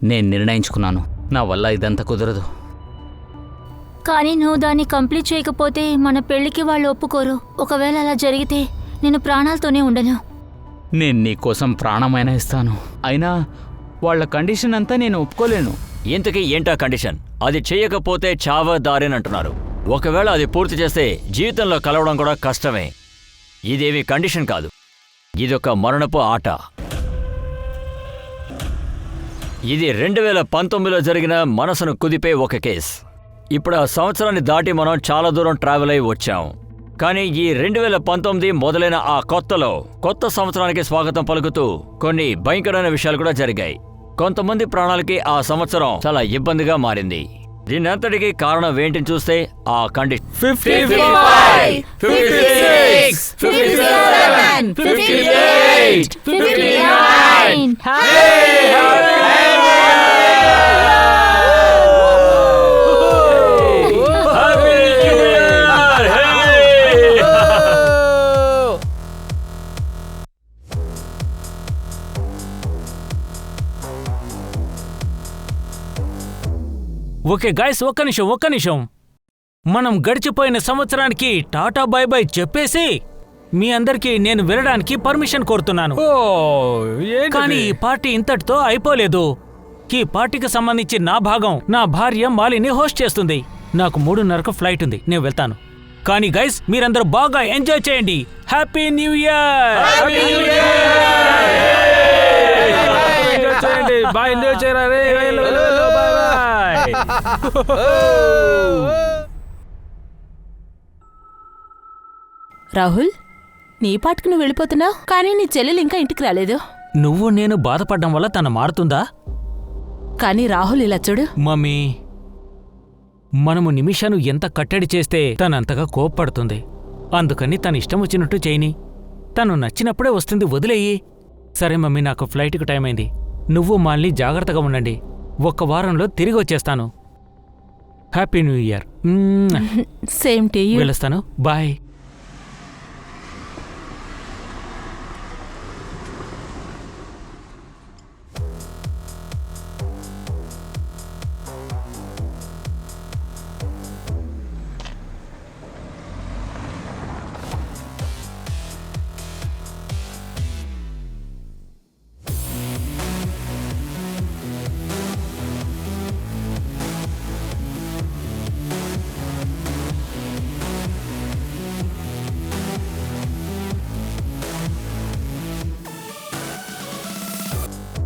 నేను నిర్ణయించుకున్నాను, నా వల్ల ఇదంతా కుదరదు. కానీ నువ్వు దాన్ని కంప్లీట్ చేయకపోతే మన పెళ్లికి వాళ్ళు ఒప్పుకోరు. ఒకవేళ అలా జరిగితే నేను ప్రాణాలతోనే ఉండను. నేను నీకోసం ప్రాణమైనా ఇస్తాను, అయినా వాళ్ళ కండిషన్ అంతా నేను ఒప్పుకోలేను. ఇంతకీ ఏంటా కండిషన్? అది చెయ్యకపోతే చావదారేనంటున్నారు. ఒకవేళ అది పూర్తి చేస్తే జీవితంలో కలవడం కూడా కష్టమే. ఇదేమి కండిషన్ కాదు, ఇదొక మరణపు ఆట. ఇది 2019లో జరిగిన మనసును కుదిపే ఒక కేస్. ఇప్పుడు ఆ సంవత్సరాన్ని దాటి మనం చాలా దూరం ట్రావెల్ అయి వచ్చాం. కానీ ఈ 2019 మొదలైన ఆ కొత్త సంవత్సరానికి స్వాగతం పలుకుతూ కొన్ని భయంకరమైన విషయాలు కూడా జరిగాయి. కొంతమంది ప్రాణాలకి ఆ సంవత్సరం చాలా ఇబ్బందిగా మారింది. దీనంతటికీ కారణం ఏంటిని చూస్తే ఆ కండిషన్ 55, 56, 57, 58, 59. ఓకే గైస్, ఒక్క నిమిషం. మనం గడిచిపోయిన సంవత్సరానికి టాటా బై బై చెప్పేసి మీ అందరికీ నేను వెళ్ళడానికి పర్మిషన్ కోరుతున్నాను. కానీ ఈ పార్టీ ఇంతటితో అయిపోలేదు. ఈ పార్టీకి సంబంధించి నా భాగం నా భార్య మాలిని హోస్ట్ చేస్తుంది. నాకు 3:30కు ఫ్లైట్ ఉంది, నేను వెళ్తాను. కానీ గైస్, మీరందరూ బాగా ఎంజాయ్ చేయండి. Happy new year! రాహుల్, నీ పాటకు నువ్వు వెళ్ళిపోతున్నావు, కానీ నీ చెల్లెలు ఇంకా ఇంటికి రాలేదు. నువ్వు నేను బాధపడడం వల్ల తన మారుతుందా? కానీ రాహుల్ ఇలా చూడు. మమ్మీ, మనము నిమిషాను ఎంత కట్టడి చేస్తే తనంతగా కోప్పడుతుంది. అందుకని తన ఇష్టం వచ్చినట్టు చేయని. తను నచ్చినప్పుడే వస్తుంది, వదిలేయి. సరే మమ్మీ, నాకు ఫ్లైట్కి టైం అయింది. నువ్వు మాల్ని జాగ్రత్తగా ఉండండి. 1 వారంలో తిరిగి వచ్చేస్తాను. Happy new year. Same to you. వెళ్ళొస్తాను, బాయ్.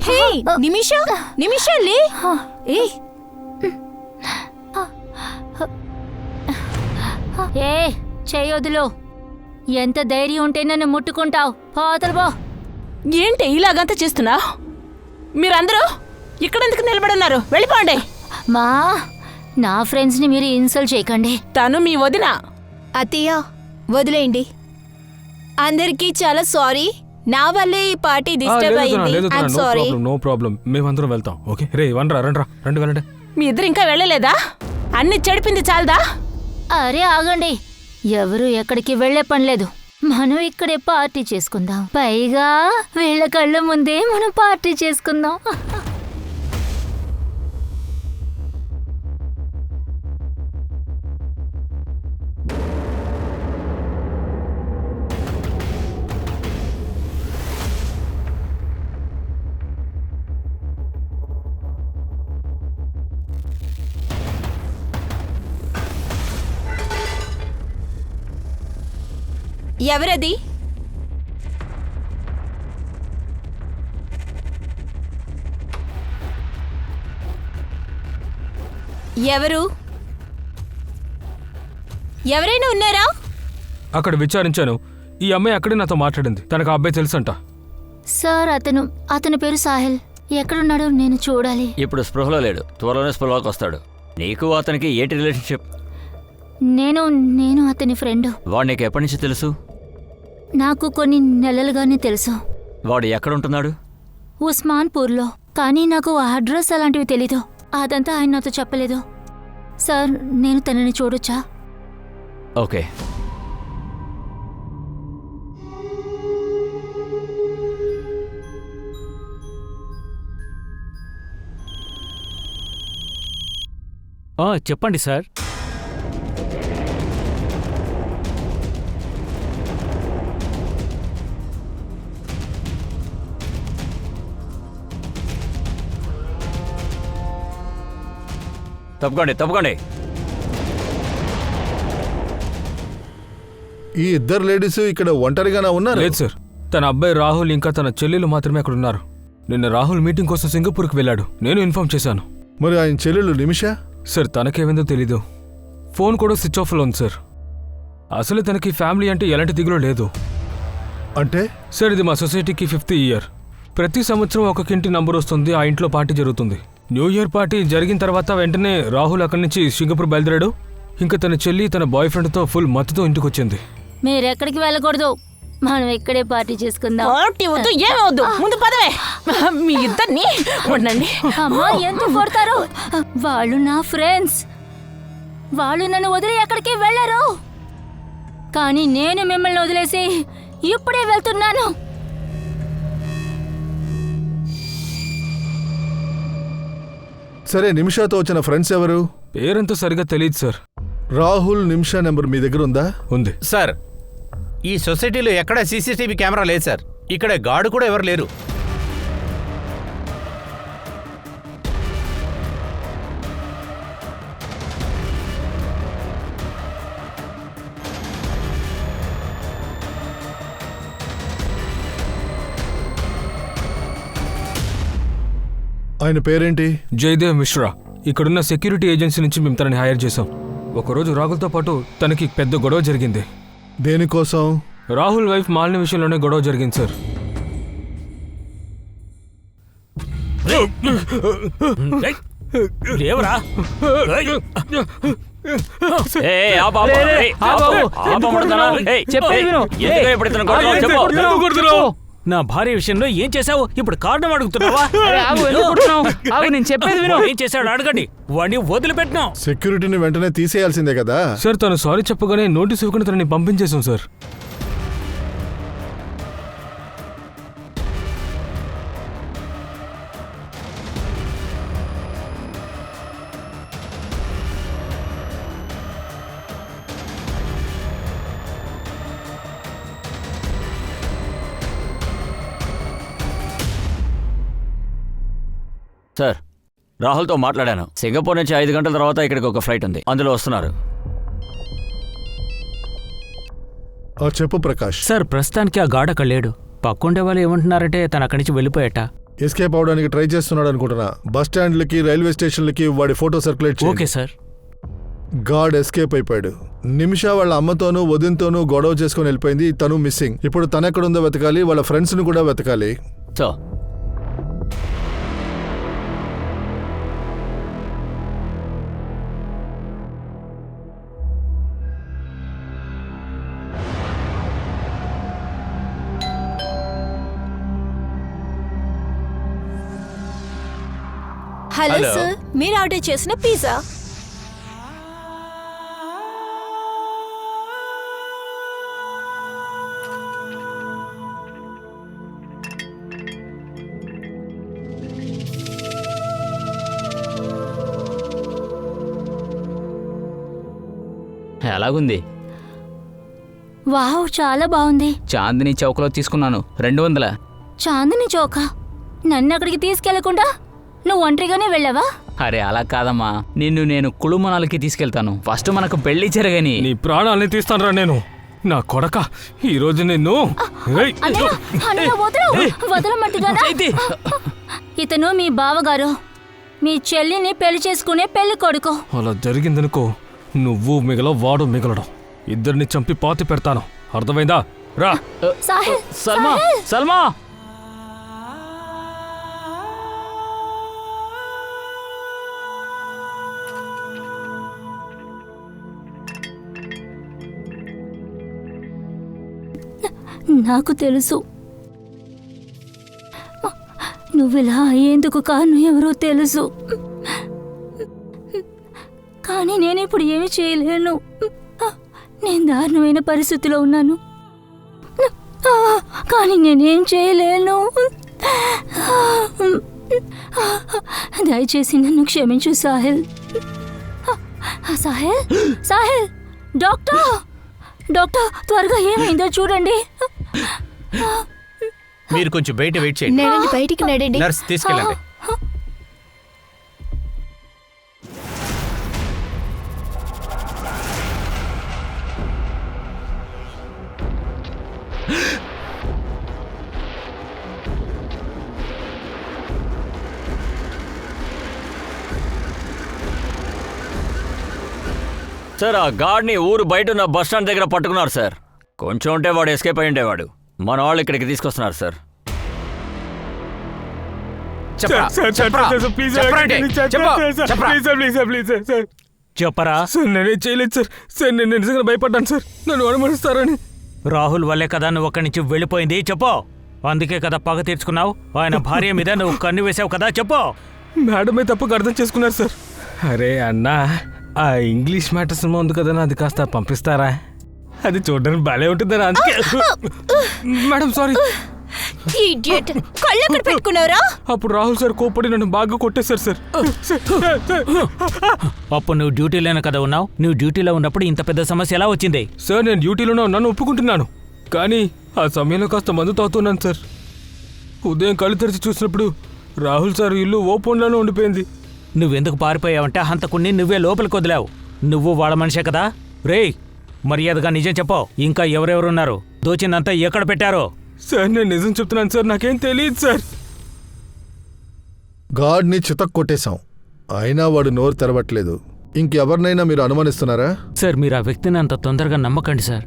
హే నిమిషాలే. ఏ చేయొద్దులో, ఎంత ధైర్యం ఉంటే నన్ను ముట్టుకుంటావు? పాతలుబో. ఏంటి ఇలాగంతా చేస్తున్నా? మీరందరూ ఇక్కడెందుకు నిలబడున్నారు? వెళ్ళిపోండి. మా నా ఫ్రెండ్స్ని మీరు ఇన్సల్ట్ చేయకండి. తను మీ వదిన. అత్తయ్య వదిలేయండి. అందరికీ చాలా సారీ. నా వల్లే ఈ పార్టీ డిస్టర్బ్ అయింది. I'm sorry. నో ప్రాబ్లం, మేమందరం వెళ్తాం. ఓకే రే, రండి వెళ్ళండి. మీ ఇద్దరు ఇంకా వెళ్ళలేదా? అన్ని చెడిపింది చాలదా? అరే ఆగండి, ఎవరు ఎక్కడికి వెళ్లే పనిలేదు. మనం ఇక్కడే పార్టీ చేసుకుందాం. పైగా వీళ్ళ కళ్ళ ముందే మనం పార్టీ చేసుకుందాం. ఎవరది? ఎవరు? ఎవరైనా ఉన్నారా? అక్కడ విచారించాను. ఈ అమ్మాయి అక్కడే నాతో మాట్లాడింది. తనకు ఆ అబ్బాయి తెలుసంట. సార్, అతని పేరు సాహిల్. ఎక్కడున్నాడో నేను చూడాలి. ఇప్పుడు స్పృహలో లేడు, త్వరలోనే స్పృహలోకి వస్తాడు. నీకు అతనికి ఏంటి రిలేషన్షిప్? నేను అతని ఫ్రెండ్. వాడు నీకు ఎప్పటి నుంచి తెలుసు? నాకు కొన్ని నెలలుగానే తెలుసు. వాడు ఎక్కడుంటున్నాడు? ఉస్మాన్పూర్లో. కానీ నాకు ఆ అడ్రస్ అలాంటివి తెలీదు. అదంతా ఆయన నాతో చెప్పలేదు. సార్, నేను తనని చూడొచ్చా? ఓకే. చెప్పండి సార్. తప్పకండి. ఈ ఇద్దరు లేడీస్ ఇక్కడ ఒంటరిగానే ఉన్నారు? లేదు సార్, తన అబ్బాయి రాహుల్ ఇంకా తన చెల్లెలు మాత్రమే అక్కడ ఉన్నారు. నిన్న రాహుల్ మీటింగ్ కోసం సింగపూర్కి వెళ్ళాడు. నేను ఇన్ఫార్మ్ చేశాను. మరి ఆయన చెల్లెలు నిమిష? సార్ తనకేమైందో తెలీదు. ఫోన్ కూడా స్విచ్ ఆఫ్లో ఉంది సార్. అసలు తనకి ఫ్యామిలీ అంటే ఎలాంటి దిగులో లేదు. అంటే? సార్ ఇది మా సొసైటీకి 5th ఇయర్. ప్రతి సంవత్సరం ఒక్కొక్కింటి నంబర్ వస్తుంది, ఆ ఇంట్లో పార్టీ జరుగుతుంది. న్యూ ఇయర్ పార్టీ జరిగిన తర్వాత వెంటనే రాహుల్ అక్కడి నుంచి సింగపూర్ బయలుదేరాడు. ఇంకా తన చెల్లి తన బాయ్ ఫ్రెండ్తో ఫుల్ మత్తుతో ఇంటికి వచ్చింది. మీరెక్కడికి వెళ్ళకూడదు, మనం ఇక్కడే పార్టీ చేసుకుందాం. పార్టీ వద్దు, ఏమి వద్దు, ముందు పదవే. మీ ఇద్దరిని ఉండండి. అమ్మా ఎందుకు కొడతారు? వాళ్ళు నా ఫ్రెండ్స్. వాళ్ళు నన్ను వదిలి ఎక్కడికి వెళ్ళరు. కానీ నేను మిమ్మల్ని వదిలేసి ఇప్పుడే వెళ్తున్నాను. సరే, నిమిషాతో వచ్చిన ఫ్రెండ్స్ ఎవరు? పేరంతా సరిగా తెలియదు సార్. రాహుల్ నిమిషా నెంబర్ మీ దగ్గర ఉందా? ఉంది సార్. ఈ సొసైటీలో ఎక్కడ సీసీటీవీ కెమెరా లేదు సార్. ఇక్కడ గార్డు కూడా ఎవరు లేరు. ఆయన పేరేంటి? జయదేవ్ మిశ్రా. ఇక్కడున్న సెక్యూరిటీ ఏజెన్సీ నుంచి మేము తనని హైర్ చేశాం. ఒకరోజు రాహుల్తో పాటు తనకి పెద్ద గొడవ జరిగింది. దేనికోసం? రాహుల్ వైఫ్ మాలిన విషయంలోనే గొడవ జరిగింది సార్. లేవరా? నా భార్య విషయంలో ఏం చేశావు? ఇప్పుడు కారణం అడుగుతున్నావా? నేను చెప్పేది విను. ఏం చేశాడు అడగండి. వాడిని వదిలిపెట్టినాం. సెక్యూరిటీని వెంటనే తీసేయాల్సిందే కదా సార్. తను సారీ చెప్పగానే నోటీస్ ఇవ్వకుండా తనని పంపించేశాం సార్. సార్, రాహుల్తో మాట్లాడాను. సింగపూర్ నుంచి 5 గంటల తర్వాత ఇక్కడికి ఒక ఫ్లైట్ ఉంది, అందులో వస్తున్నారు. చెప్పు ప్రకాష్. సార్ ప్రస్తుతానికి ఆ గార్డ్ అక్కడ లేడు. పక్కుండే వాళ్ళు ఏమంటున్నారంటే తను అక్కడి నుంచి వెళ్ళిపోయాట. ఎస్కేప్ అవడానికి ట్రై చేస్తున్నాడు అనుకుంటున్నా. బస్ స్టాండ్లకి, రైల్వే స్టేషన్లకి వాడి ఫోటో సర్క్యులేట్ చేయండి. Okay sir. గార్డ్ ఎస్కేప్ అయిపోయాడు. నిమిష వాళ్ళ అమ్మతోనూ వదినతోనూ గొడవ చేసుకుని వెళ్ళిపోయింది. తను మిస్సింగ్. ఇప్పుడు తనెక్కడుందో వెతకాలి, వాళ్ళ ఫ్రెండ్స్ని కూడా వెతకాలి. సో హలో సార్, మీరు ఆర్డర్ చేసిన పిజ్జా. ఎలాగుంది? వావ్, చాలా బాగుంది. చాందిని చౌకలో తీసుకున్నాను, 200. చాందిని చౌక? నన్ను అక్కడికి తీసుకెళ్లకుండా నువ్వు ఒంటరిగానే వెళ్ళావా? అరే అలా కాదమ్మా, నిన్ను నేను కుళుమనాలకి తీసుకెళ్తాను. ఫస్ట్ మనకు పెళ్లి జరగని. నీ ప్రాణాలని తీస్తానరా నేను, నా కొడక. ఈ రోజు నిన్ను వదలమంటున్నానా? ఇతను మీ బావగారు, మీ చెల్లిని పెళ్లి చేసుకునే పెళ్లి కొడుకు. అలా జరిగిందనుకో, నువ్వు మిగలవు, వాడు మిగలడం. ఇద్దరిని చంపి పాతి పెడతాను, అర్థమైందా? రా. సాహిల్, సల్మా, సల్మా. నాకు తెలుసు నువ్విలా అయ్యేందుకు కారణం ఎవరో తెలుసు. కానీ నేను ఇప్పుడు ఏమీ చేయలేను. నేను దారుణమైన పరిస్థితిలో ఉన్నాను, కానీ నేనేం చేయలేను. దయచేసి నన్ను క్షమించు సాహిల్. సాహిల్ సాహిల్ డాక్టర్ డాక్టర్ త్వరగా ఏమైందో చూడండి. మీరు కొంచెం బయట వెయిట్ చేయండి. నడండి, బయటికి నడండి. నర్స్ తీసుకెళ్ళండి. సార్ ఆ గార్డ్ని ఊరు బయట ఉన్న బస్ స్టాండ్ దగ్గర పట్టుకున్నారు సార్. కొంచెం ఉంటే వాడు ఎస్కేప్ అయి ఉండేవాడు. మన వాళ్ళు ఇక్కడికి తీసుకొస్తున్నారు సార్. చెప్పరా? చెప్పరా? చెప్పరండి. చెప్పు. చెప్పరా. సార్ నేనే చేయలేదు సార్. సార్ నేను నిజంగా భయపడ్డాను సార్. నన్ను అనుమానిస్తారని. రాహుల్ వల్లే కదా నువ్వు అక్కడి నుంచి వెళ్ళిపోయింది. చెప్పు. అందుకే కదా పగ తీర్చుకున్నావు. ఆయన భార్య మీద నువ్వు కన్ను వేసావు కదా. చెప్పు. మేడమే తప్పుగా అర్థం చేసుకున్నారు సార్. అరే అన్నా, ఆ ఇంగ్లీష్ మ్యాటర్ సినిమా ఉంది కదా, అది కాస్త పంపిస్తారా? అది చూడడానికి భలే ఉంటుందా అందుకే. Madam sorry. ఇడియట్, కళ్ళు ఎక్కడ పెట్టుకున్నారా? అప్పుడు రాహుల్ సార్ కోపడి నన్ను బాగా కొట్టేశారు సార్. అప్పుడు నువ్వు డ్యూటీలోనే కదా ఉన్నావు. నువ్వు డ్యూటీలో ఉన్నప్పుడు ఇంత పెద్ద సమస్య ఎలా వచ్చింది? సార్ నేను డ్యూటీలోనే ఉన్నాను, ఒప్పుకుంటున్నాను. కానీ ఆ సమయంలో కాస్త మందు తాగుతున్నాను సార్. ఉదయం కళ్ళు తెరిచి చూసినప్పుడు రాహుల్ సార్ ఇల్లు ఓపెన్లోనే ఉండిపోయింది. నువ్వెందుకు పారిపోయావంటే హంతకుణ్ణి నువ్వే లోపలికి వదిలావు. నువ్వు వాళ్ళ మనిషే కదా. రేయ్, మర్యాదగా నిజం చెప్పు. ఇంకా ఎవరెవరున్నారు? దోచిందంతా ఎక్కడ పెట్టారో? సార్ నేను నిజం చెప్తున్నాను సార్, నాకేం తెలియదు సార్. గాడ్ని చితక్ కొట్టేశాం, అయినా వాడు నోరు తెరవట్లేదు. ఇంకెవరినైనా మీరు అనుమానిస్తున్నారా? సార్ మీరు ఆ వ్యక్తిని అంత తొందరగా నమ్మకండి సార్.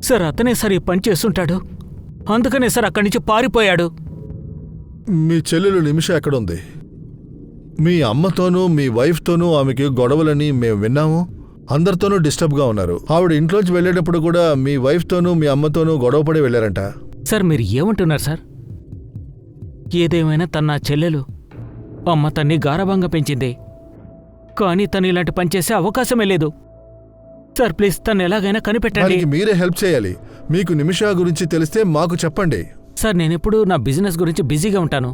సార్ అతనే సార్ ఈ పని చేస్తుంటాడు. అందుకనే సార్ అక్కడి నుంచి పారిపోయాడు. మీ చెల్లెలు నిమిష ఎక్కడుంది? మీ అమ్మతోనూ మీ వైఫ్తోనూ ఆమెకి గొడవలని మేము విన్నాము. అందరితోనూ డిస్టర్బ్గా ఉన్నారు. ఆవిడ ఇంట్లోంచి వెళ్ళేటప్పుడు కూడా మీ వైఫ్తోనూ మీ అమ్మతోనూ గొడవపడి వెళ్ళారంట. సార్ మీరు ఏమంటున్నారు సార్? ఏదేమైనా తన చెల్లెలు. అమ్మ తన్ని గారాబంగా పెంచింది. కానీ తను ఇలాంటి పని చేసే అవకాశమే లేదు. సార్ ప్లీజ్ తను ఎలాగైనా కనిపెట్టండి. దానికి మీరే హెల్ప్ చేయాలి. మీకు నిమిష గురించి తెలిస్తే మాకు చెప్పండి. సార్ నేనెప్పుడు నా బిజినెస్ గురించి బిజీగా ఉంటాను.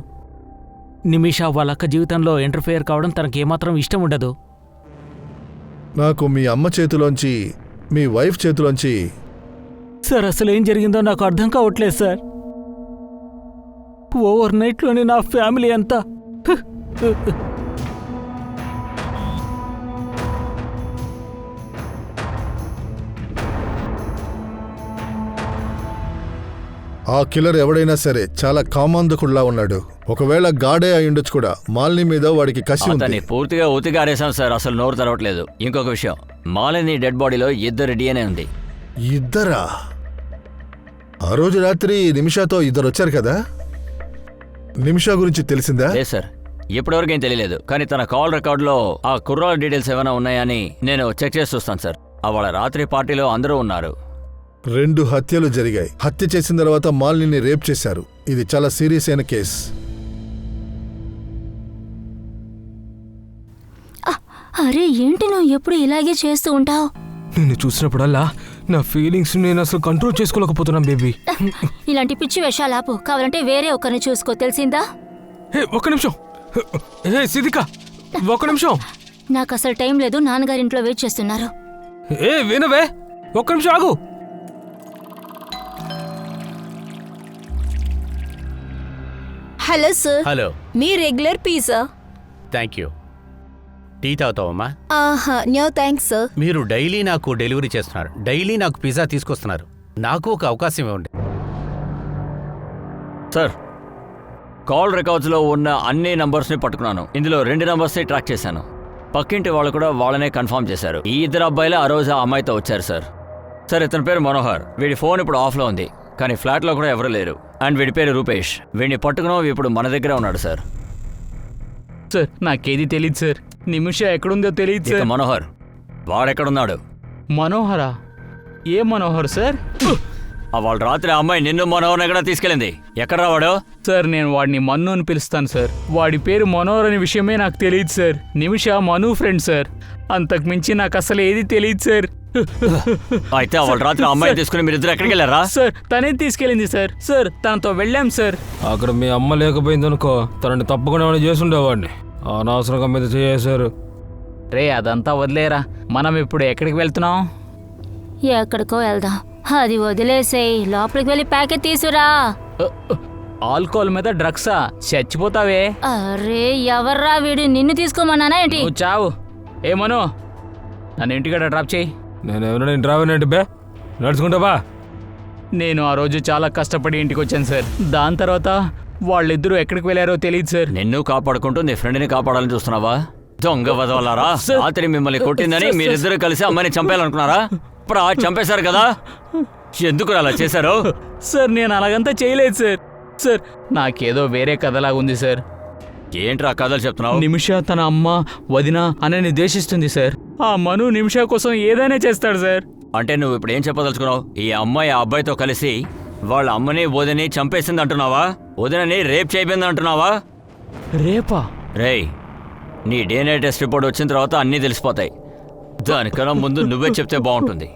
నిమిషా వాళ్ళ అక్క జీవితంలో ఇంటర్ఫియర్ కావడం తనకి ఏమాత్రం ఇష్టం ఉండదు. నాకు మీ అమ్మ చేతిలోంచి మీ వైఫ్ చేతిలోంచి సార్ అసలు ఏం జరిగిందో నాకు అర్థం కావట్లేదు సార్. ఓవర్ నైట్లోనే నా ఫ్యామిలీ అంతా ఆ కిల్లర్ ఎవడైనా సరే చాలా కామాంధకుడిలా ఉన్నాడు. ఒకవేళ గాడే అయ్యుండొచ్చు కూడా. మాలిని మీద వాడికి కసి ఉంది. అతన్ని పూర్తిగా ఉతికారేశాం సార్. అసలు నోరు తెరవట్లేదు. ఇంకొక విషయం, మాలిని డెడ్ బాడీలో 2 DNA ఉంది. ఇద్దరా? ఆ రోజు రాత్రి నిమిషాతో 2 వచ్చారు కదా. నిమిషా గురించి తెలిసిందా? లేదు సార్, ఇప్పటివరకు ఏం తెలియలేదు. కానీ తన కాల్ రికార్డులో ఆ కుర్రాల డీటెయిల్స్ ఏమైనా ఉన్నాయని నేను చెక్ చేసి చూస్తాను సార్. వాళ్ళ రాత్రి పార్టీలో అందరూ ఉన్నారు. 2 హత్యలు జరిగాయి. హత్య చేసిన తర్వాత మాలిని రేప్ చేశారు. ఇది చాలా సీరియస్ అయిన కేసు. అరే ఏంటి నువ్వు ఎప్పుడు ఇలాగే చేస్తూ ఉంటావు? నిన్ను చూసినప్పుడల్లా నా ఫీలింగ్స్ నేను అసలు కంట్రోల్ చేసుకోలేకపోతున్నాను బేబీ. ఇలాంటి పిచ్చి వేషాలు ఆపు. కావాలంటే వేరే ఒకరిని చూసుకో, తెలిసిందా? హే ఒక్క నిమిషం. హే సిద్దిక, ఒక్క నిమిషం. నాకు అసలు టైం లేదు. నాన్నగారి ఇంట్లో వెయిట్ చేస్తున్నారు. ఏ వినవే, ఒక్క నిమిషం ఆగు. Hello sir. హలో. మీ regular pizza. Thank you. Tea తాగుతావమ్మా? No thanks sir. మీరు డైలీ నాకు డెలివరీ చేస్తున్నారు. డైలీ నాకు పిజ్జా తీసుకొస్తున్నారు. నాకు ఒక అవకాశం ఇవ్వండి సార్. కాల్ రికార్డ్స్లో ఉన్న అన్ని నంబర్స్ని పట్టుకున్నాను. ఇందులో 2 నంబర్స్ని ట్రాక్ చేశాను. పక్కింటి వాళ్ళు కూడా వాళ్ళనే కన్ఫర్మ్ చేశారు. ఈ 2 అబ్బాయిలే ఆ రోజు ఆ అమ్మాయితో వచ్చారు సార్. సార్ ఇతని పేరు మనోహర్. వీడి ఫోన్ ఇప్పుడు ఆఫ్లో ఉంది. కానీ ఫ్లాట్లో కూడా ఎవరు లేరు. అండ్ వీడి పేరు రూపేష్. వీడిని పట్టుకున్నాం. ఇప్పుడు మన దగ్గర ఉన్నాడు సార్. సార్ నాకేది తెలియదు సార్. నిమిష ఎక్కడుందో తెలియదు ఇక సార్. మనోహర్ వాడెక్కడున్నాడు? మనోహరా? ఏ మనోహర్ సార్? వాళ్ళ రాత్రి ఆ అమ్మాయి నిన్ను మనోహర్ ఎక్కడ తీసుకెళ్ళింది. ఎక్కడ వాడు? సార్ నేను వాడిని మన్ను అని పిలుస్తాను సార్. వాడి పేరు మనోహర్ అనే విషయమే నాకు తెలియదు సార్. నిమిష మను ఫ్రెండ్ సార్. అంతకు మించి నాకు అసలు ఏది తెలియదు సార్. అయితే వాళ్ళ రాత్రి ఆ అమ్మాయి తీసుకుని మీరిద్దరు ఎక్కడికి వెళ్ళారా? సార్ తనే తీసుకెళ్ళింది సార్. సార్ తనతో వెళ్ళాం సార్. అక్కడ మీ అమ్మ లేకపోయిందనుకో, తనని తప్పకుండా ఏమైనా చేసి ఉండేవాడిని. అనవసరంగా మీద చేశారు. రే అదంతా వదిలేరా, మనం ఇప్పుడు ఎక్కడికి వెళ్తున్నాం? ఎక్కడికో వెళ్దాం. అది వదిలేసేయ్, లోపలికి వెళ్ళి ప్యాకెట్ తీసురా. ఆల్కహాల్ మీద డ్రగ్సా? చచ్చిపోతావే. అరే ఎవర్రా వీడు, నిన్ను తీసుకోమన్నానా ఏంటి? నువ్వు చావు. ఏమను, నన్ను ఇంటికాడ డ్రాప్ చేయి. నేను డ్రైవర్ ఏంటి బే, నడుచుకుంటావా? నేను ఆ రోజు చాలా కష్టపడి ఇంటికి వచ్చాను సార్. దాని తర్వాత వాళ్ళిద్దరూ ఎక్కడికి వెళ్ళారో తెలియదు సార్. నిన్ను కాపాడుకుంటూ నీ ఫ్రెండ్ని కాపాడాలని చూస్తున్నావా? దొంగ వదవలారా, రాత్రి మిమ్మల్ని కొట్టిందని మీరిద్దరూ కలిసి అమ్మాయిని చంపేయాలనుకున్నారా? ఇప్పుడు చంపేశారు కదా, ఎందుకు అలా చేశారు? సార్ నేను అలాగంతా చేయలేదు సార్. సార్ నాకేదో వేరే కథలాగా ఉంది సార్. ఏంట్రా కథలు చెప్తున్నావు? నిమిష తన అమ్మ వదిన అనని ద్వేషిస్తుంది సార్. ఆ మను నిమిష కోసం ఏదైనా చేస్తాడు సార్. అంటే నువ్వు ఇప్పుడు ఏం చెప్పదలుచుకున్నావు? ఈ అమ్మాయి ఆ అబ్బాయితో కలిసి వాళ్ళ అమ్మని వదిని చంపేసింది అంటున్నావా? వదినని రేప్ చేయబోయింది అంటున్నావా? రేపా? రేయ్, నీ DNA టెస్ట్ రిపోర్ట్ వచ్చిన తర్వాత అన్నీ తెలిసిపోతాయి. దానికన్నా ముందు నువ్వే చెప్తే బాగుంటుంది.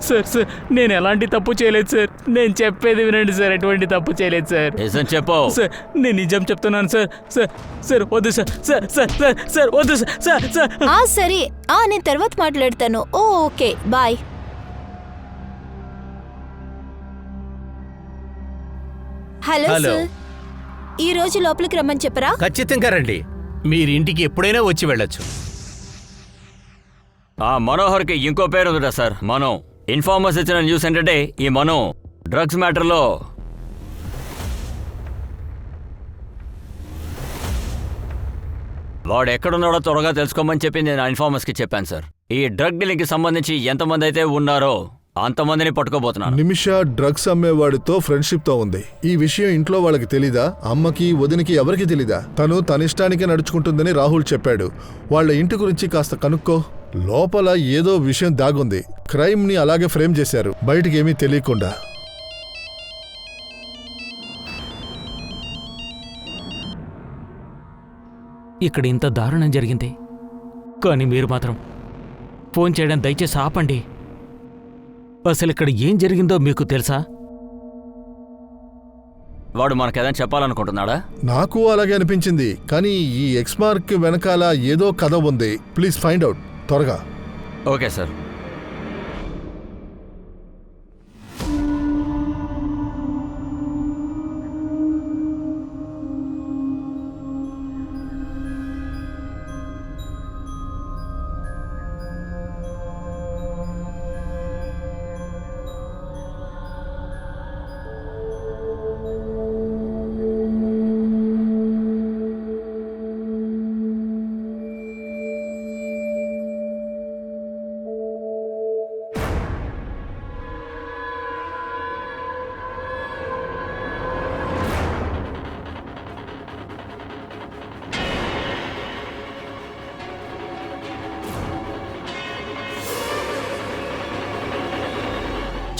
సార్ సార్ నేను ఎలాంటి తప్పు చేయలేదు సార్. నేను చెప్పేది వినండి సార్, ఎటువంటి తప్పు చేయలేదు సార్. నిజం చెప్పు. సార్ నేను నిజం చెప్తున్నాను సార్. సార్ సార్ వద్దు sir. Sir sir sir sir వద్దు సార్. సార్ సార్ సరే, నేను తర్వాత మాట్లాడతాను. Okay bye. Hello hello. Sir, ఈ రోజు లోపలికి రమ్మని చెప్పరా? ఖచ్చితంగా రండి, మీరు ఇంటికి ఎప్పుడైనా వచ్చి వెళ్ళొచ్చు. ఆ మనోహర్కి ఇంకో పేరు ఉందిట సార్, మనో. ఇన్ఫార్మర్స్ ఇచ్చిన న్యూస్ ఏంటంటే ఈ మనో డ్రగ్స్ మ్యాటర్లో వాడు ఎక్కడున్నాడో త్వరగా తెలుసుకోమని చెప్పి నేను ఇన్ఫార్మర్స్కి చెప్పాను సార్. ఈ డ్రగ్ డీలింగ్కి సంబంధించి ఎంతమంది అయితే ఉన్నారో అంతమందిని పట్టుకోబోతున్నాను. నిమిష డ్రగ్స్ అమ్మేవాడితో ఫ్రెండ్షిప్ తో ఉంది. ఈ విషయం ఇంట్లో వాళ్ళకి తెలీదా? అమ్మకి వదినికి ఎవరికి తెలీదా? తను తన ఇష్టానికే నడుచుకుంటుందని రాహుల్ చెప్పాడు. వాళ్ళ ఇంటి గురించి కాస్త కనుక్కో. లోపల ఏదో విషయం దాగుంది. క్రైమ్ ని అలాగే ఫ్రేమ్ చేశారు, బయటికి ఏమీ తెలియకుండా. ఇక్కడ ఇంత దారుణం జరిగింది, కానీ మీరు మాత్రం ఫోన్ చేయడం దయచేసి ఆపండి. అసలు ఇక్కడ ఏం జరిగిందో మీకు తెలుసా? వాడు మనకేదైనా చెప్పాలనుకుంటున్నాడా? నాకు అలాగే అనిపించింది, కానీ ఈ ఎక్స్మార్క్ వెనకాల ఏదో కథ ఉంది. ప్లీజ్ ఫైండ్ అవుట్ త్వరగా. Okay sir.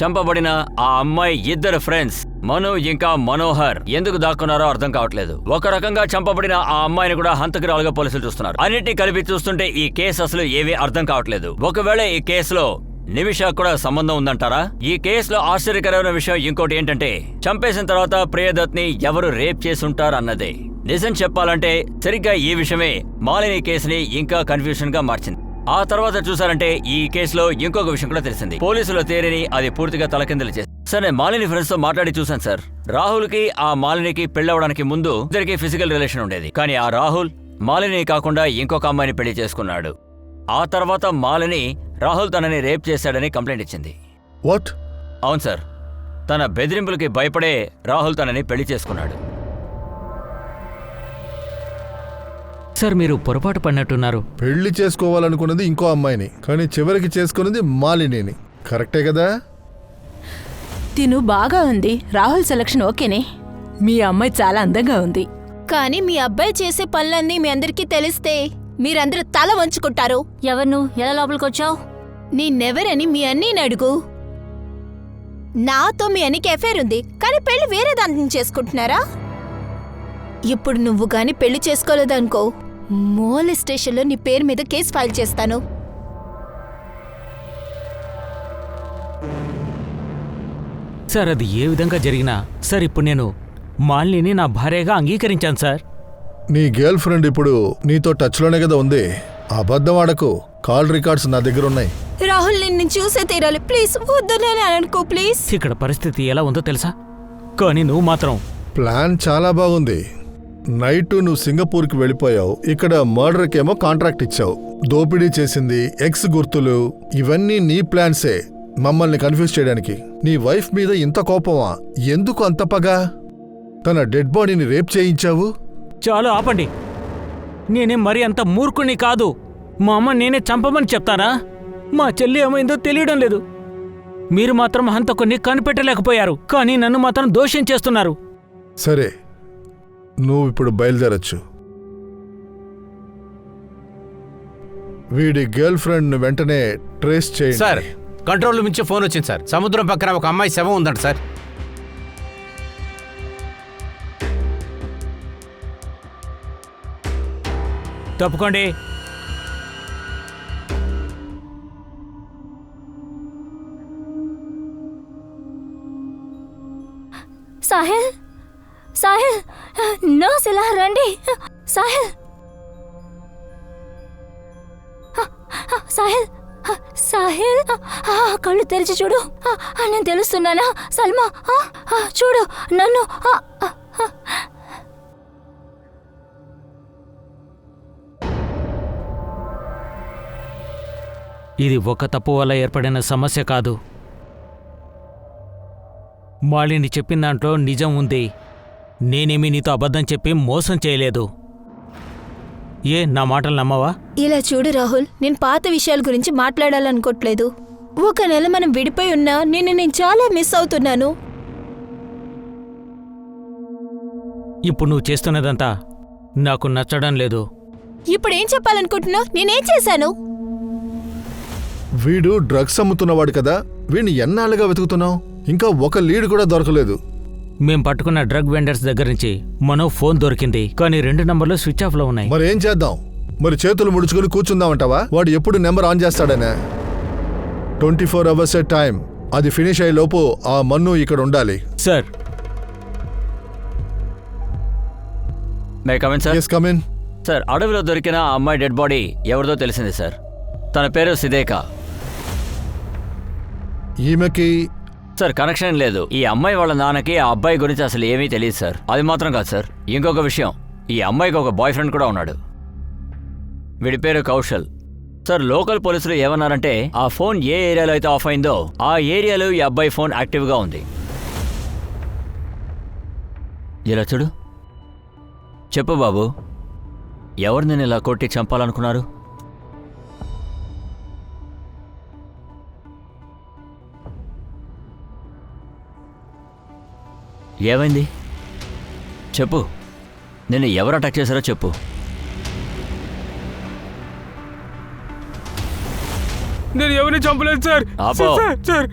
చంపబడిన ఆ అమ్మాయి ఇద్దరు ఫ్రెండ్స్ మను ఇంకా మనోహర్ ఎందుకు దాక్కున్నారో అర్థం కావట్లేదు. ఒక రకంగా చంపబడిన ఆ అమ్మాయిని కూడా హంతకురాలుగా పోలీసులు చూస్తున్నారు. అన్నిటినీ కలిపి చూస్తుంటే ఈ కేసు అసలు ఏవీ అర్థం కావట్లేదు. ఒకవేళ ఈ కేసులో నిమిష కూడా సంబంధం ఉందంటారా? ఈ కేసులో ఆశ్చర్యకరమైన విషయం ఇంకోటి ఏంటంటే చంపేసిన తర్వాత ప్రియదత్ని ఎవరు రేప్ చేసుంటారు అన్నదే. నిజం చెప్పాలంటే సరిగ్గా ఈ విషయమే మాలిని కేసుని ఇంకా కన్ఫ్యూషన్ గా మార్చింది. ఆ తర్వాత చూసారంటే ఈ కేసులో ఇంకొక విషయం కూడా తెలిసింది. పోలీసుల థియరీని అది పూర్తిగా తలకిందులు చేసింది. సరే, మాలిని ఫ్రెండ్స్ తో మాట్లాడి చూశాను సార్. రాహుల్ కి ఆ మాలినికి పెళ్ళవడానికి ముందు ఇద్దరికి ఫిజికల్ రిలేషన్ ఉండేది. కానీ ఆ రాహుల్ మాలిని కాకుండా ఇంకొక అమ్మాయిని పెళ్లి చేసుకున్నాడు. ఆ తర్వాత మాలిని రాహుల్ తనని రేప్ చేశాడని కంప్లైంట్ ఇచ్చింది. వాట్? అవును సార్, తన బెదిరింపులకి భయపడే రాహుల్ తనని పెళ్లి చేసుకున్నాడు. సార్ మీరు పొరపాటు పడినట్టున్నారు. పెళ్లి చేసుకోవాలనుకున్నది ఇంకో అమ్మాయిని, కానీ చివరికి చేసుకున్నది మాలినిని. కరెక్టే కదా? తిను బాగా ఉంది. రాహుల్ సెలక్షన్ ఓకేనే. మీ అమ్మాయి చాలా అందంగా ఉంది. కానీ మీ అబ్బాయి చేసే పనులన్నీ మీ అందరికీ తెలిస్తే మీరందరూ తల వంచుకుంటారు. ఎవరు నువ్వు? ఎలా లోపలికి వచ్చావు? నేనెవరని మీ అన్నీని అడుగు. నాతో మీ అన్నికి ఎఫైర్ ఉంది, కానీ పెళ్లి వేరే దాన్ని చేసుకుంటున్నారా? ఇప్పుడు నువ్వు గాని పెళ్లి చేసుకోలేదనుకో, మోలీ స్టేషన్లో నీ పేరు మీద కేసు ఫైల్ చేస్తాను. సార్ అది ఏ విధంగా జరిగినా సార్ ఇప్పుడు నేను మాలిని నా భార్యగా అంగీకరించాను సార్. నీ గర్ల్ ఫ్రెండ్ ఇప్పుడు నీతో టచ్లోనే కదా ఉంది. అబద్ధం ఆడకు. కాల్ రికార్డ్స్ నా దగ్గర ఉన్నాయి. రాహుల్ నిన్ను చూసే తీరాలి. ప్లీజ్ వద్దునే అనుకో ప్లీజ్. ఇక్కడ పరిస్థితి ఎలా ఉందో తెలుసా, కానీ నువ్వు మాత్రం ప్లాన్ చాలా బాగుంది. నైట్ నువ్వు సింగపూర్కి వెళ్ళిపోయావు. ఇక్కడ మర్డర్కేమో కాంట్రాక్ట్ ఇచ్చావు. దోపిడీ చేసింది, ఎక్స్ గుర్తులు, ఇవన్నీ నీ ప్లాన్సే మమ్మల్ని కన్ఫ్యూజ్ చేయడానికి. నీ వైఫ్ మీద ఇంత కోపమా? ఎందుకు అంత పగ? తన డెడ్ బాడీని రేప్ చేయించావు. చాలు ఆపండి. నేనేం మరి అంత మూర్ఖుని కాదు. మా అమ్మ నేనే చంపమని చెప్తానా? మా చెల్లి ఏమైందో తెలియడం లేదు. మీరు మాత్రం హంతకుని కనిపెట్టలేకపోయారు, కానీ నన్ను మాత్రం దోషం చేస్తున్నారు. సరే, నువ్వు ఇప్పుడు బయలుదేరచ్చు. వీడి గర్ల్ ఫ్రెండ్ వెంటనే ట్రేస్ చేయండి. సార్, కంట్రోల్ నుంచి ఫోన్ వచ్చింది సార్. సముద్రం పక్కన ఒక అమ్మాయి శవం ఉందంట సార్. తప్పుకోండి. సాహిల్, సాహిల్, నర్స్ ఇలా రండి. సాహిల్, సాహిల్, సాహిల్, కళ్ళు తెరిచి చూడు. నేను తెలుస్తున్నానా? సల్మా, చూడు నన్ను. ఇది ఒక తప్పు వల్ల ఏర్పడిన సమస్య కాదు. మాలిని చెప్పిన దాంట్లో నిజం ఉంది. నేనేమీ నీతో అబద్ధం చెప్పి మోసం చేయలేదు. ఏ నా మాటలు నమ్మవా? ఇలా చూడు రాహుల్, నేను పాత విషయాల గురించి మాట్లాడాలనుకోవట్లేదు. ఒక నెల మనం విడిపోయి ఉన్నా నేను చాలా మిస్ అవుతున్నాను. ఇప్పుడు నువ్వు చేస్తున్నదంతా నాకు నచ్చడం లేదు. ఇప్పుడు ఏం చెప్పాలనుకుంటున్నావు? నేనేం చేశాను? వీడు డ్రగ్స్ అమ్ముతున్నవాడు కదా, వీడిని ఎన్నాళ్ళుగా వెతుకుతున్నావు? ఇంకా ఒక లీడ్ కూడా దొరకలేదు. మేం పట్టుకున్న డ్రగ్ వెండర్స్ దగ్గర నుంచి మనో ఫోన్ దొరికింది, కానీ 2 నంబర్లు స్విచ్ ఆఫ్ లో ఉన్నాయి. మరి ఏం చేద్దాం? మరి చేతులు ముడుచుకుని కూర్చుందామంటావా? వాడు ఎప్పుడు నెంబర్ ఆన్ చేస్తాడనే? 24 అవర్స్ టైం. అది ఫినిష్ అయ్యే లోపు ఆ మన్ను ఇక్కడ ఉండాలి. Sir, may come in sir? Yes, come in. Sir, అడవిలో దొరికిన ఆ అమ్మాయి డెడ్ బాడీ ఎవరిదో తెలిసింది సార్. తన పేరు సిదేకా. ఈమెకి సార్ కనెక్షన్ లేదు. ఈ అమ్మాయి వాళ్ళ నాన్నకి ఆ అబ్బాయి గురించి అసలు ఏమీ తెలియదు సార్. అది మాత్రం కాదు సార్, ఇంకొక విషయం, ఈ అమ్మాయికి ఒక బాయ్ ఫ్రెండ్ కూడా ఉన్నాడు. వీడి పేరు కౌశల్. సార్, లోకల్ పోలీసులు ఏమన్నారంటే ఆ ఫోన్ ఏ ఏరియాలో అయితే ఆఫ్ అయిందో ఆ ఏరియాలో ఈ అబ్బాయి ఫోన్ యాక్టివ్గా ఉంది. ఇలా చూడు. చెప్పు బాబు, ఎవరు నేను ఇలా కొట్టి చంపాలనుకున్నారు? ఏమైంది చెప్పు. నిన్ను ఎవరు అటాక్ చేశారో చెప్పు. నేను ఎవరిని చంపలేదు సార్. ఆపో. సార్,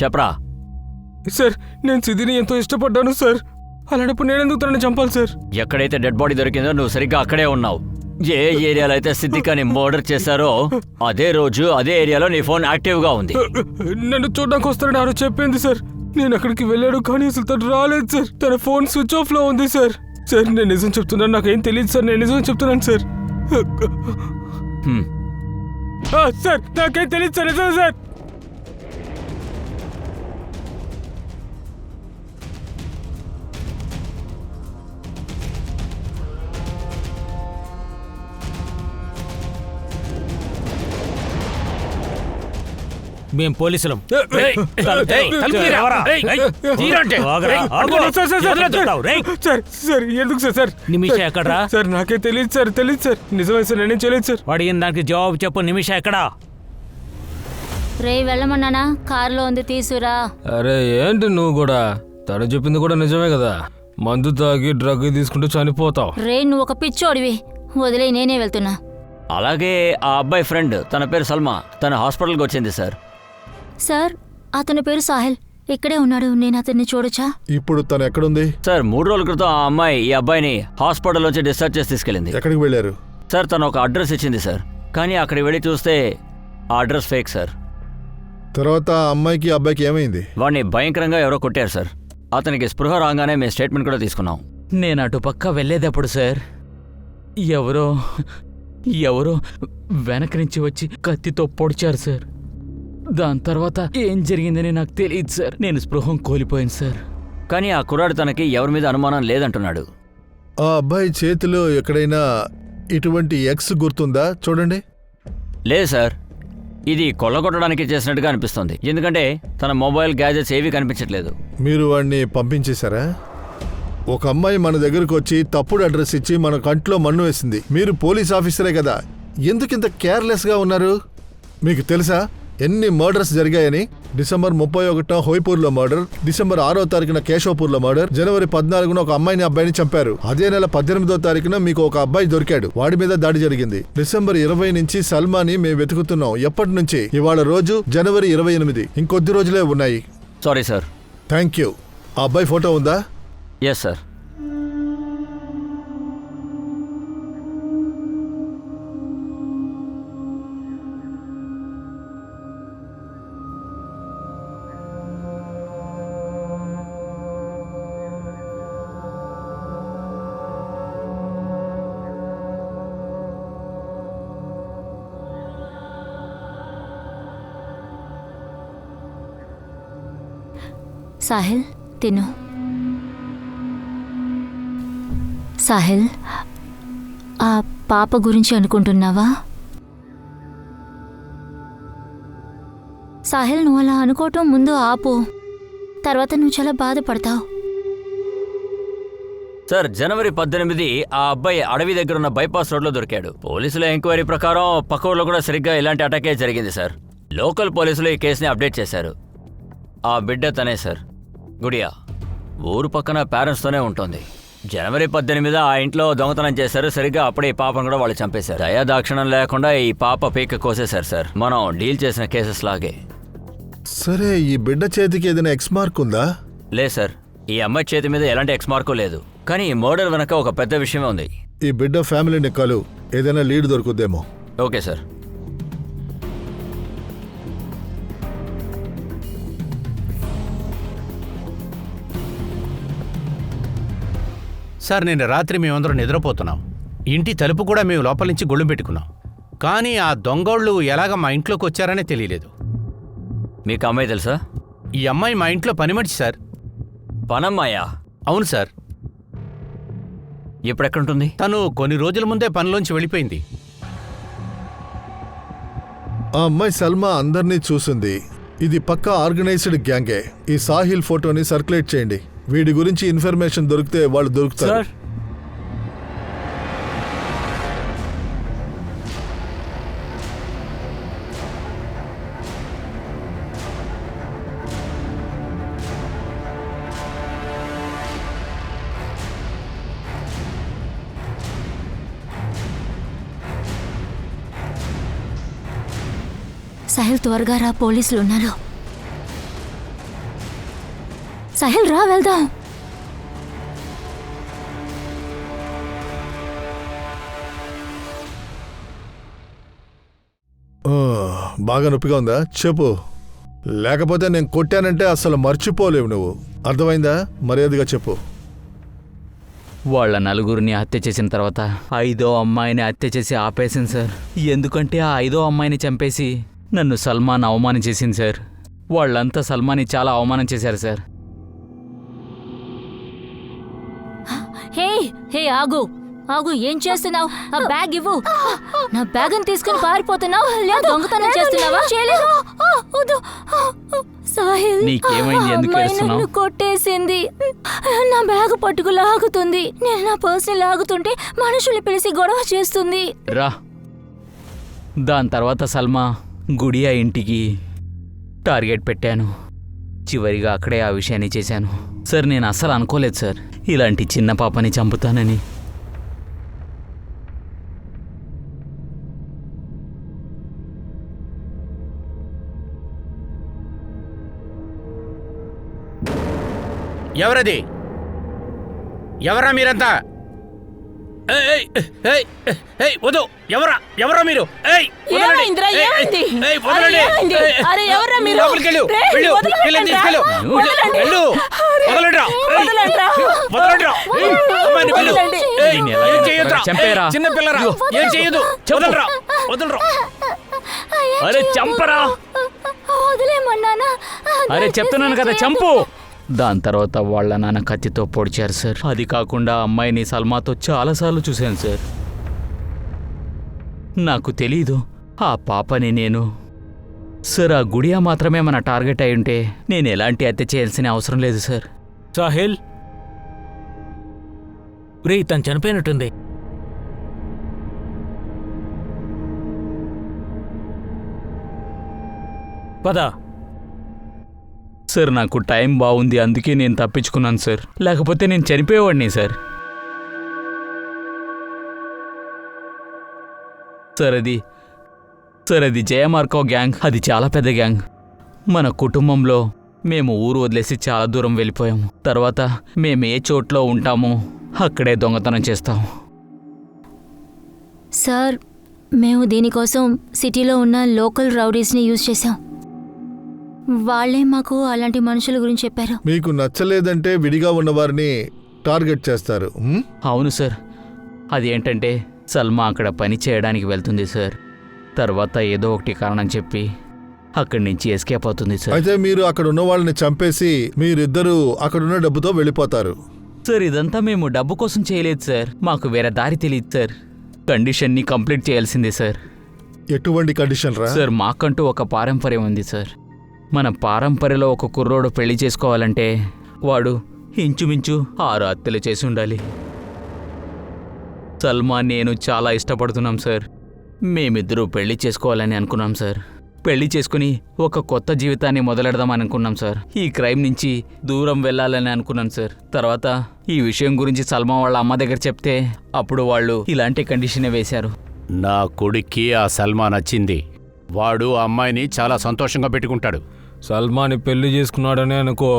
చెప్పరా. సార్, నేను సిద్ధిని ఎంతో ఇష్టపడ్డాను సార్. అలాంటప్పుడు నేనెందుకు తనని చంపాలి సార్? ఎక్కడైతే డెడ్ బాడీ దొరికిందో నువ్వు సరిగ్గా అక్కడే ఉన్నావు. ఏ ఏరియాలో అయితే సిద్దికాని మర్డర్ చేశారో అదే రోజు అదే ఏరియాలో నీ ఫోన్ యాక్టివ్గా ఉంది. నన్ను చూడడానికి వస్తారని ఎవరో చెప్పింది సార్. నేను అక్కడికి వెళ్ళాడు, కానీ అసలు తను రాలేదు సార్. తన ఫోన్ స్విచ్ ఆఫ్ లో ఉంది సార్. సార్, నేను నిజం చెప్తున్నాను, నాకేం తెలియదు సార్. నేను నిజం చెప్తున్నాను సార్. సార్, నాకేం తెలియదు సార్. నిజం సార్. మేం పోలీసులం. సార్, ఎందుకు సార్? నిమిష ఎక్కడ్రా? సార్, నాకే తెలియదు సార్. తెలియదు సార్. నిజమే సార్, నేనేం చేయలేదు సార్. అడిగిన దానికి జవాబు చెప్పు. నిమిష ఎక్కడా? రే వెళ్ళమన్నానా? కారులో ఉంది, తీసురా. అరే ఏంటి నువ్వు కూడా? తను చెప్పింది కూడా నిజమే కదా. మందు తాగి డ్రగ్ తీసుకుంటూ చనిపోతావు. రే, నువ్వు ఒక పిచ్చోడివి. వదిలే, నేనే వెళ్తున్నా. అలాగే ఆ అబ్బాయి ఫ్రెండ్, తన పేరు సల్మా, తన హాస్పిటల్కి వచ్చింది సార్. సార్, అతని పేరు సాహిల్. ఇక్కడే ఉన్నాడు. నేను అతన్ని చూడొచ్చా? ఇప్పుడు తను ఎక్కడుంది? సార్, 3 రోజుల క్రితం ఆ అమ్మాయి ఈ అబ్బాయిని హాస్పిటల్ నుంచి డిశ్చార్జ్ చేసి తీసుకెళ్ళింది. ఎక్కడికి వెళ్ళారు? సార్, తను ఒక అడ్రస్ ఇచ్చింది సార్, కానీ అక్కడికి వెళ్ళి చూస్తే ఆ అడ్రస్ ఫేక్ సార్. తర్వాత ఆ అమ్మాయికి అబ్బాయికి ఏమైంది? వాడిని భయంకరంగా ఎవరో కొట్టారు సార్. అతనికి స్పృహ రాగానే మేము స్టేట్మెంట్ కూడా తీసుకున్నాం. నేను అటుపక్క వెళ్ళేటప్పుడు సార్ ఎవరో ఎవరో వెనక నుంచి వచ్చి కత్తితో పొడిచారు సార్. దాని తర్వాత ఏం జరిగిందని నాకు తెలియదు సార్. నేను స్పృహం కోల్పోయాను సార్. కానీ ఆ కుర్రాడు తనకి ఎవరి మీద అనుమానం లేదంటున్నాడు. ఆ అబ్బాయి చేతిలో ఎక్కడైనా ఇటువంటి ఎక్స్ గుర్తుందా? చూడండి. లేదు సార్, ఇది కొల్లగొట్టడానికి చేసినట్టుగా అనిపిస్తుంది. ఎందుకంటే తన మొబైల్ గ్యాజెట్స్ ఏవి కనిపించట్లేదు. మీరు వాడిని పంపించేశారా? ఒక అమ్మాయి మన దగ్గరకు వచ్చి తప్పుడు అడ్రస్ ఇచ్చి మన కంట్లో మన్ను వేసింది. మీరు పోలీస్ ఆఫీసరే కదా, ఎందుకింత కేర్లెస్గా ఉన్నారు? మీకు తెలుసా ఎన్ని మర్డర్స్ జరిగాయని? డిసెంబర్ 31న హోయ్పూర్లో మర్డర్, డిసెంబర్ 6వ తారీఖున కేశవపూర్లో మర్డర్, జనవరి 14న ఒక అమ్మాయిని అబ్బాయిని చంపారు. అదే నెల 18వ తారీఖున మీకు ఒక అబ్బాయి దొరికాడు, వాడి మీద దాడి జరిగింది. డిసెంబర్ 20 నుంచి సల్మాని మేము వెతుకుతున్నాం. ఎప్పటి నుంచి? ఇవాళ రోజు జనవరి 28. ఇంకొద్ది రోజులే ఉన్నాయి. Sorry sir. Thank you. ఆ అబ్బాయి ఫోటో ఉందా? Yes sir. సాహిల్ తిను. సాహిల్, ఆ పాప గురించి అనుకుంటున్నావా? సాహిల్, నువ్వు అలా అనుకోవటం ముందు ఆపు, తర్వాత నువ్వు చాలా బాధపడతావు. సార్, జనవరి 18 ఆ అబ్బాయి అడవి దగ్గర ఉన్న బైపాస్ రోడ్లో దొరికాడు. పోలీసుల ఎంక్వైరీ ప్రకారం పక్క ఊళ్ళో కూడా సరిగ్గా ఇలాంటి అటాకే జరిగింది సార్. లోకల్ పోలీసులు ఈ కేసుని అప్డేట్ చేశారు. ఆ బిడ్డ తనే సార్, గుడియా. ఊరు పక్కన పేరెంట్స్తోనే ఉంటుంది. జనవరి 18 ఆ ఇంట్లో దొంగతనం చేశారు. సరిగ్గా అప్పుడే ఈ పాపను కూడా వాళ్ళు చంపేశారు. దయాదాక్షిణం లేకుండా ఈ పాప పీక కోసేశారు సార్. మనం డీల్ చేసిన కేసెస్ లాగే. సరే, ఈ బిడ్డ చేతికి ఏదైనా ఎక్స్ మార్క్ ఉందా? లేదు సార్, ఈ అమ్మాయి చేతి మీద ఎలాంటి ఎక్స్ మార్కు లేదు. కానీ ఈ మర్డర్ వెనక ఒక పెద్ద విషయమే ఉంది. ఈ బిడ్డ ఫ్యామిలీని కలు, ఏదైనా లీడ్ దొరుకుద్దేమో. Okay sir. సార్, నిన్న రాత్రి మేమందరం నిద్రపోతున్నాం. ఇంటి తలుపు కూడా మేము లోపల నుంచి గొళ్ళెం పెట్టుకున్నాం. కానీ ఆ దొంగోళ్ళు ఎలాగ మా ఇంట్లోకి వచ్చారనే తెలియలేదు. మీకు అమ్మాయి తెలుసా? ఈ అమ్మాయి మా ఇంట్లో పని మనిషి సార్. పనమ్మాయా? అవును సార్. ఎప్పుడెక్కడుంటుంది? తను కొన్ని రోజుల ముందే పనిలోంచి వెళ్ళిపోయింది. ఆ అమ్మాయి సల్మా అందరినీ చూసింది. ఇది పక్కా ఆర్గనైజ్డ్ గ్యాంగే. ఈ సాహిల్ ఫోటోని సర్క్యులేట్ చేయండి. వీడి గురించి ఇన్ఫర్మేషన్ దొరికితే వాళ్ళు దొరుకుతారు. సార్, సాహిల్, త్వరగా రా, పోలీసులు ఉన్నారు. సాహిల్, రా వెళ్దాం. బాగా నొప్పిగా ఉందా? చెప్పు, లేకపోతే నేను కొట్టానంటే అసలు మర్చిపోలేవు నువ్వు. అర్థమైందా? మర్యాదగా చెప్పు. వాళ్ళ నలుగురిని హత్య చేసిన తర్వాత 5వ అమ్మాయిని హత్య చేసి ఆపేసింది సార్. ఎందుకంటే ఆ 5వ అమ్మాయిని చంపేసి నన్ను సల్మాన్ అవమానం చేసింది సార్. వాళ్ళంతా సల్మాన్ని చాలా అవమానం చేశారు సార్. హే హే, ఆగు ఆగు, ఏం చేస్తున్నావు? ఆ బ్యాగ్ ఇవ్వు. నా బ్యాగ్ తీసుకుని పారిపోతున్నావు, లేదా దొంగతనం చేస్తున్నావా? సాహిల్, నీకేమైంది? ఎందుకు ఏడుస్తున్నావు? నన్ను కొట్టేసింది. నా బ్యాగ్ పట్టుకు లాగుతుంది. నేను నా పర్సుని లాగుతుంటే మనుషులు పిలిచి గొడవ చేస్తుంది. రా. దాని తర్వాత సల్మా గుడియా ఇంటికి టార్గెట్ పెట్టాను. చివరిగా అక్కడే ఆ విషయాన్ని చేశాను సార్. నేను అస్సలు అనుకోలేదు సార్ ఇలాంటి చిన్న పాపని చంపుతానని. ఎవరది? ఎవరా మీరంతా? ఏయ్, ఏయ్, ఏయ్, వద్దు. ఎవరా మీరు? ఏయ్, వదలండి. ఏమైందిరా, ఏమైంది? ఏయ్, వదలండి. అరే, ఏమైంది? ఏయ్, అరే, ఎవర్రా మీరు? లోపలికి వెళ్ళు. రేయ్, వెళ్ళు. వదలండి వీళ్ళని రా. తీసుకెళ్ళు. వదలండి. వెళ్ళు. వదలండిరా. ఏయ్, వదలండిరా. వదలండిరా. ఏయ్, అమ్మాయిని వెళ్ళు. వదలండి. ఏయ్, దీన్ని ఎలాగైనా ఏం చేయొద్దురా. చంపేయరా. ఏయ్, చిన్న పిల్లరా. ఏం చేయదు. వదలరా. వదలరా. అరే చంపరా. వదిలేమన్నానా? అరే చెప్తున్నాను కదా, చంపు. దాని తర్వాత వాళ్ళ నాన్న కత్తితో పొడిచారు సార్. అది కాకుండా అమ్మాయిని సల్మాతో చాలాసార్లు చూశాను సార్. నాకు తెలీదు ఆ పాపని నేను. సార్, ఆ గుడియా మాత్రమే మన టార్గెట్ అయి ఉంటే నేను ఎలాంటి హత్య చేయాల్సిన అవసరం లేదు సార్. సాహిల్, రే తను చనిపోయినట్టుంది. పద. సార్, నాకు టైం బాగుంది, అందుకే నేను తప్పించుకున్నాను సార్. లేకపోతే నేను చనిపోయేవాడిని సార్. సార్ అది జయమార్కో గ్యాంగ్. అది చాలా పెద్ద గ్యాంగ్. మన కుటుంబంలో మేము ఊరు వదిలేసి చాలా దూరం వెళ్ళిపోయాము. తర్వాత మేము ఏ చోట్లో ఉంటామో అక్కడే దొంగతనం చేస్తాం. సార్, మేము దీనికోసం సిటీలో ఉన్న లోకల్ రౌడీస్ని యూజ్ చేశాం. వాళ్ళే మాకు అలాంటి మనుషుల గురించి చెప్పారు. మీకు నచ్చలేదంటే విడిగా ఉన్నవారిని టార్గెట్ చేస్తారు. అవును సార్. అదేంటంటే సల్మా అక్కడ పని చేయడానికి వెళ్తుంది సార్. తర్వాత ఏదో ఒకటి కారణం చెప్పి అక్కడి నుంచి ఎస్కేప్ అవుతుంది సార్. అయితే మీరు అక్కడ ఉన్న వాళ్ళని చంపేసి మీరిద్దరూ అక్కడున్న డబ్బుతో వెళ్ళిపోతారు. సార్, ఇదంతా మేము డబ్బు కోసం చేయలేదు సార్. మాకు వేరే దారి తెలియదు సార్. కండిషన్ని కంప్లీట్ చేయాల్సిందే సార్. ఎటువంటి కండిషన్ రా? సార్, మాకంటూ ఒక పారంపర్యం ఉంది సార్. మన పారంపర్యలో ఒక కుర్రోడు పెళ్లి చేసుకోవాలంటే వాడు ఇంచుమించు 6 హత్యలు చేసి ఉండాలి. సల్మా నేను చాలా ఇష్టపడుతున్నాం సార్. మేమిద్దరూ పెళ్లి చేసుకోవాలని అనుకున్నాం సార్. పెళ్లి చేసుకుని ఒక కొత్త జీవితాన్ని మొదలెడదామని అనుకున్నాం సార్. ఈ క్రైమ్ నుంచి దూరం వెళ్ళాలని అనుకున్నాను సార్. తర్వాత ఈ విషయం గురించి సల్మా వాళ్ళ అమ్మ దగ్గర చెప్తే అప్పుడు వాళ్ళు ఇలాంటి కండిషనే వేశారు. నా కొడుక్కి ఆ సల్మా నచ్చింది. వాడు ఆ అమ్మాయిని చాలా సంతోషంగా పెట్టుకుంటాడు. సల్మాని పెళ్లి చేసుకున్నాడనే అనుకో,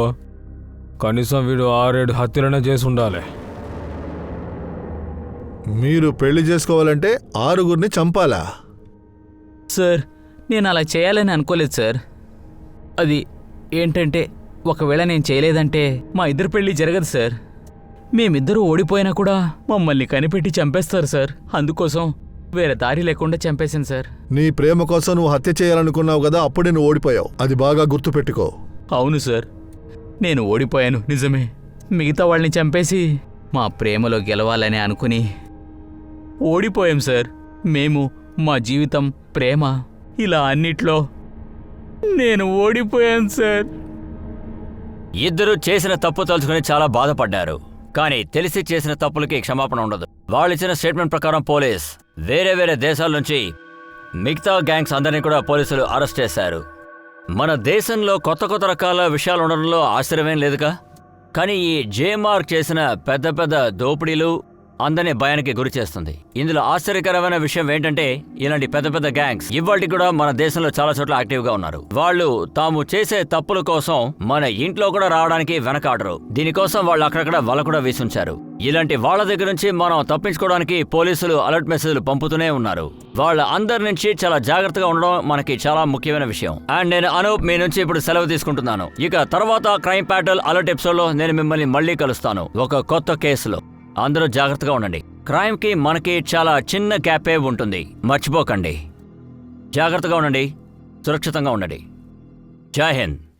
కనీసం వీడు 6-7 హత్యలనే చేసి ఉండాలి. మీరు పెళ్లి చేసుకోవాలంటే 6గురిని చంపాలా? సార్, నేను అలా చేయాలని అనుకోలేదు సార్. అది ఏంటంటే ఒకవేళ నేను చేయలేదంటే మా ఇద్దరు పెళ్లి జరగదు సార్. మేమిద్దరూ ఓడిపోయినా కూడా మమ్మల్ని కనిపెట్టి చంపేస్తారు సార్. అందుకోసం వేరే దారి లేకుండా చంపేశాను సార్. నీ ప్రేమ కోసం నువ్వు హత్య చేయాలనుకున్నావు కదా, అప్పుడే నువ్వు ఓడిపోయావు. అది బాగా గుర్తుపెట్టుకో. అవును సార్, నేను ఓడిపోయాను నిజమే. మిగతా వాళ్ళని చంపేసి మా ప్రేమలో గెలవాలని అనుకుని ఓడిపోయాం సార్. మేము మా జీవితం, ప్రేమ ఇలా అన్నిట్లో నేను ఓడిపోయాను సార్. ఇద్దరు చేసిన తప్పు తలుచుకుని చాలా బాధపడ్డారు. కానీ తెలిసి చేసిన తప్పులకి క్షమాపణ ఉండదు. వాళ్ళు ఇచ్చిన స్టేట్మెంట్ ప్రకారం పోలీస్ వేరే దేశాల నుంచి మిగతా గ్యాంగ్స్ అందరినీ కూడా పోలీసులు అరెస్ట్ చేశారు. మన దేశంలో కొత్త రకాల విషయాలు ఉండడంలో ఆశ్చర్యమేం లేదుగా. కానీ ఈ జేమార్క్ చేసిన పెద్ద దోపిడీలు అందరినీ భయానికి గురి చేస్తుంది. ఇందులో ఆశ్చర్యకరమైన విషయం ఏంటంటే ఇలాంటి పెద్ద గ్యాంగ్స్ ఇవాళకి కూడా మన దేశంలో చాలా చోట్ల యాక్టివ్గా ఉన్నారు. వాళ్ళు తాము చేసే తప్పుల కోసం మన ఇంట్లో కూడా రావడానికి వెనకాడరు. దీనికోసం వాళ్ళు అక్కడక్కడ వల కూడా వేసుంచారు. ఇలాంటి వాళ్ళ దగ్గర నుంచి మనం తప్పించుకోవడానికి పోలీసులు అలర్ట్ మెసేజ్లు పంపుతూనే ఉన్నారు. వాళ్ళ అందరి నుంచి చాలా జాగ్రత్తగా ఉండడం మనకి చాలా ముఖ్యమైన విషయం. అండ్ నేను అనూప్ మీ నుంచి ఇప్పుడు సెలవు తీసుకుంటున్నాను. ఇక తర్వాత క్రైమ్ ప్యాట్రోల్ అలర్ట్ ఎపిసోడ్లో నేను మిమ్మల్ని మళ్ళీ కలుస్తాను ఒక కొత్త కేసులో. అందరూ జాగ్రత్తగా ఉండండి. క్రైమ్ కి మనకి చాలా చిన్న గ్యాపే ఉంటుంది, మర్చిపోకండి. జాగ్రత్తగా ఉండండి, సురక్షితంగా ఉండండి. జై హింద్.